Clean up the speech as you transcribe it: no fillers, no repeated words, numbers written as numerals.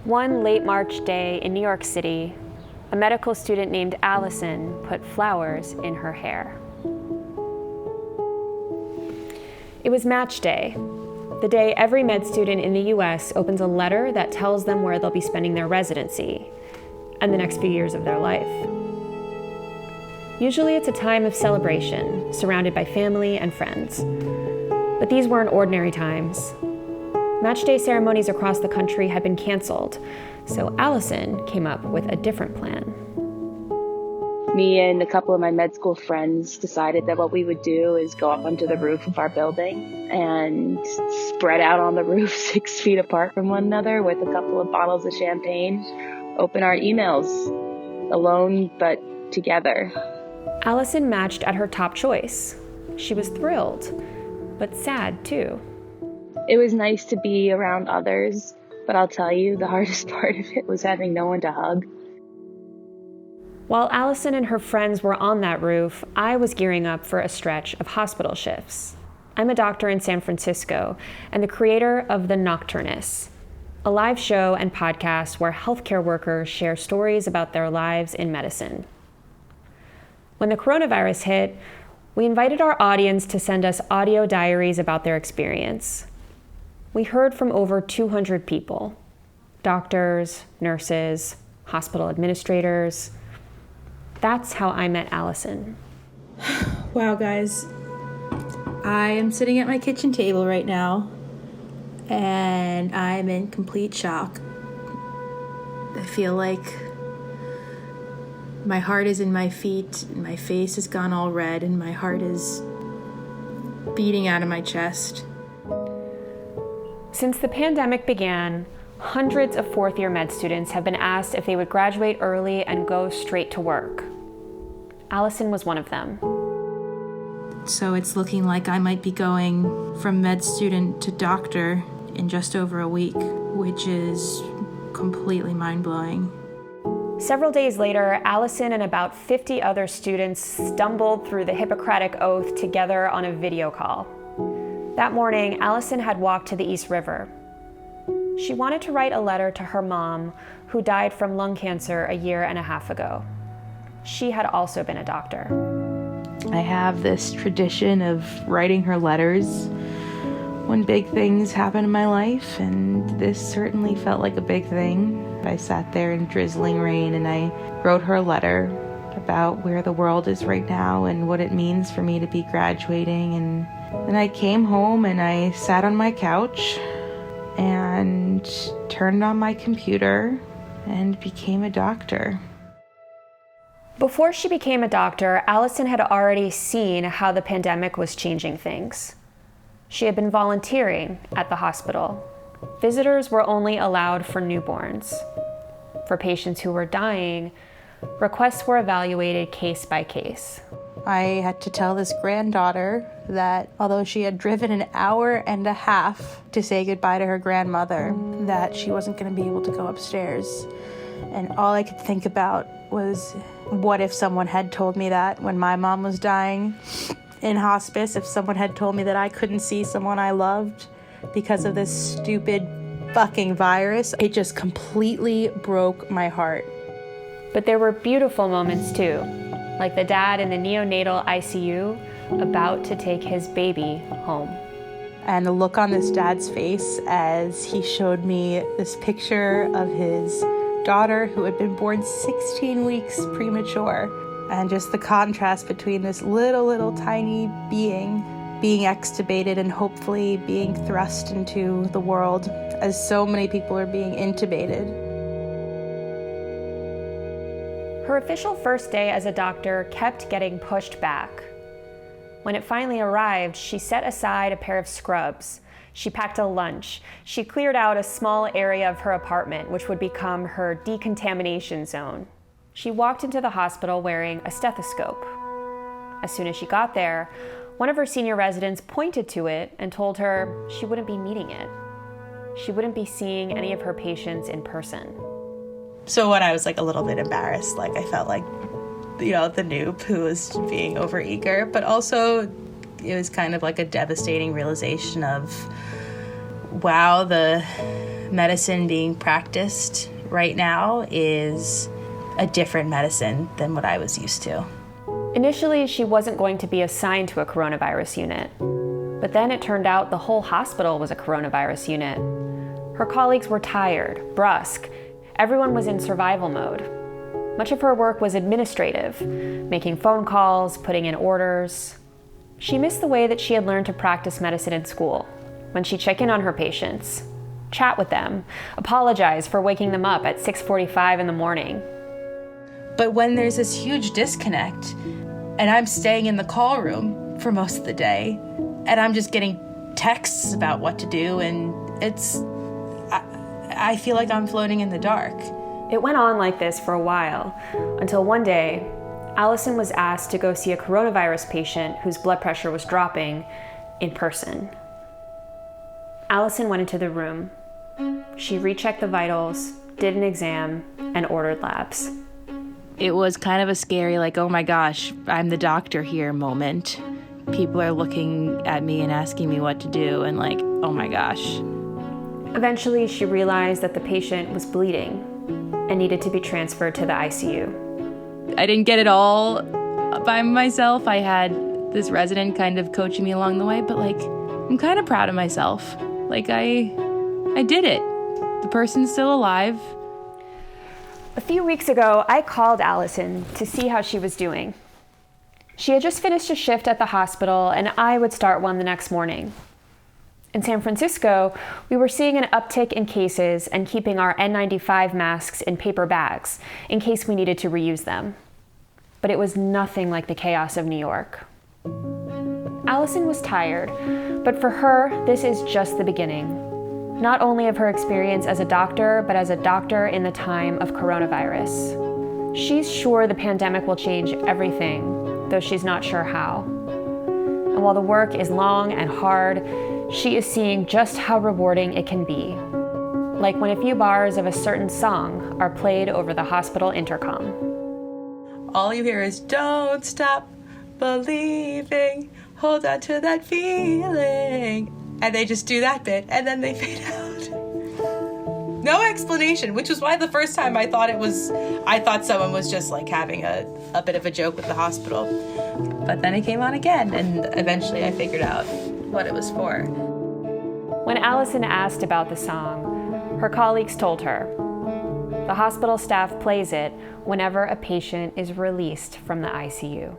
One late March day in New York City, a medical student named Allison put flowers in her hair. It was match day, the day every med student in the US opens a letter that tells them where they'll be spending their residency and the next few years of their life. Usually it's a time of celebration, surrounded by family and friends. But these weren't ordinary times. Match day ceremonies across the country had been canceled, so Allison came up with a different plan. Me and a couple of my med school friends decided that what we would do is go up onto the roof of our building and spread out on the roof 6 feet apart from one another with a couple of bottles of champagne, open our emails, alone but together. Allison matched at her top choice. She was thrilled, but sad too. It was nice to be around others, but I'll tell you, the hardest part of it was having no one to hug. While Allison and her friends were on that roof, I was gearing up for a stretch of hospital shifts. I'm a doctor in San Francisco and the creator of The Nocturne, a live show and podcast where healthcare workers share stories about their lives in medicine. When the coronavirus hit, we invited our audience to send us audio diaries about their experience. We heard from over 200 people, doctors, nurses, hospital administrators. That's how I met Allison. Wow, guys. I am sitting at my kitchen table right now, and I'm in complete shock. I feel like my heart is in my feet, and my face has gone all red, and my heart is beating out of my chest. Since the pandemic began, hundreds of fourth-year med students have been asked if they would graduate early and go straight to work. Allison was one of them. So it's looking like I might be going from med student to doctor in just over a week, which is completely mind-blowing. Several days later, Allison and about 50 other students stumbled through the Hippocratic Oath together on a video call. That morning, Allison had walked to the East River. She wanted to write a letter to her mom, who died from lung cancer a year and a half ago. She had also been a doctor. I have this tradition of writing her letters when big things happen in my life, and this certainly felt like a big thing. I sat there in drizzling rain and I wrote her a letter about where the world is right now and what it means for me to be graduating. And then I came home and I sat on my couch and turned on my computer and became a doctor. Before she became a doctor, Allison had already seen how the pandemic was changing things. She had been volunteering at the hospital. Visitors were only allowed for newborns. For patients who were dying, requests were evaluated case by case. I had to tell this granddaughter that although she had driven an hour and a half to say goodbye to her grandmother, that she wasn't going to be able to go upstairs. And all I could think about was, what if someone had told me that when my mom was dying in hospice, if someone had told me that I couldn't see someone I loved because of this stupid fucking virus. It just completely broke my heart. But there were beautiful moments too, like the dad in the neonatal ICU about to take his baby home. And the look on this dad's face as he showed me this picture of his daughter who had been born 16 weeks premature. And just the contrast between this little tiny being being extubated and hopefully being thrust into the world as so many people are being intubated. Her official first day as a doctor kept getting pushed back. When it finally arrived, she set aside a pair of scrubs. She packed a lunch. She cleared out a small area of her apartment, which would become her decontamination zone. She walked into the hospital wearing a stethoscope. As soon as she got there, one of her senior residents pointed to it and told her she wouldn't be needing it. She wouldn't be seeing any of her patients in person. So when I was a little bit embarrassed, I felt like, the noob who was being overeager, but also it was kind of like a devastating realization of, wow, the medicine being practiced right now is a different medicine than what I was used to. Initially, she wasn't going to be assigned to a coronavirus unit. But then it turned out the whole hospital was a coronavirus unit. Her colleagues were tired, brusque. Everyone was in survival mode. Much of her work was administrative, making phone calls, putting in orders. She missed the way that she had learned to practice medicine in school, when she'd check in on her patients, chat with them, apologize for waking them up at 6:45 in the morning. But when there's this huge disconnect, and I'm staying in the call room for most of the day, and I'm just getting texts about what to do, and I feel like I'm floating in the dark. It went on like this for a while, until one day, Allison was asked to go see a coronavirus patient whose blood pressure was dropping in person. Allison went into the room. She rechecked the vitals, did an exam, and ordered labs. It was kind of a scary, like, oh my gosh, I'm the doctor here moment. People are looking at me and asking me what to do, and like, oh my gosh. Eventually, she realized that the patient was bleeding and needed to be transferred to the ICU. I didn't get it all by myself. I had this resident kind of coaching me along the way, but like, I'm kind of proud of myself. Like, I did it. The person's still alive. A few weeks ago, I called Allison to see how she was doing. She had just finished a shift at the hospital, and I would start one the next morning. In San Francisco, we were seeing an uptick in cases and keeping our N95 masks in paper bags in case we needed to reuse them. But it was nothing like the chaos of New York. Allison was tired, but for her, this is just the beginning. Not only of her experience as a doctor, but as a doctor in the time of coronavirus. She's sure the pandemic will change everything, though she's not sure how. And while the work is long and hard, she is seeing just how rewarding it can be. Like when a few bars of a certain song are played over the hospital intercom. All you hear is, don't stop believing, hold on to that feeling. And they just do that bit, and then they fade out. No explanation, which was why the first time I thought someone was just like having a bit of a joke with the hospital. But then it came on again, and eventually I figured out what it was for. When Allison asked about the song, her colleagues told her. The hospital staff plays it whenever a patient is released from the ICU.